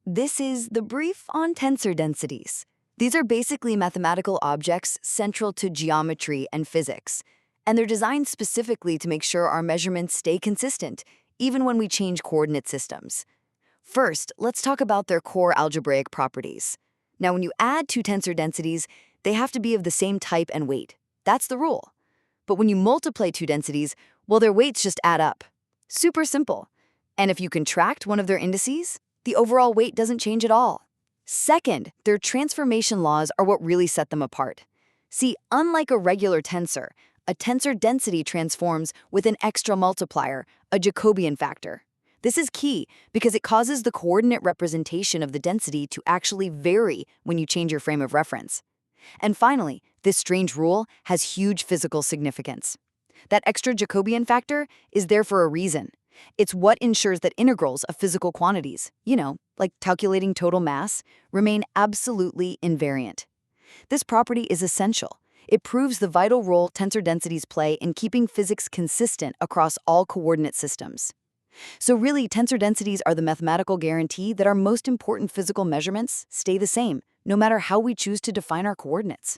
This is the brief on tensor densities. These are basically mathematical objects central to geometry and physics, and they're designed specifically to make sure our measurements stay consistent, even when we change coordinate systems. First, let's talk about their core algebraic properties. Now, when you add two tensor densities, they have to be of the same type and weight. That's the rule. But when you multiply two densities, well, their weights just add up. Super simple. And if you contract one of their indices, the overall weight doesn't change at all. Second, their transformation laws are what really set them apart. See, unlike a regular tensor, a tensor density transforms with an extra multiplier, a Jacobian factor. This is key because it causes the coordinate representation of the density to actually vary when you change your frame of reference. And finally, this strange rule has huge physical significance. That extra Jacobian factor is there for a reason. It's what ensures that integrals of physical quantities, like calculating total mass, remain absolutely invariant. This property is essential. It proves the vital role tensor densities play in keeping physics consistent across all coordinate systems. So really, tensor densities are the mathematical guarantee that our most important physical measurements stay the same, no matter how we choose to define our coordinates.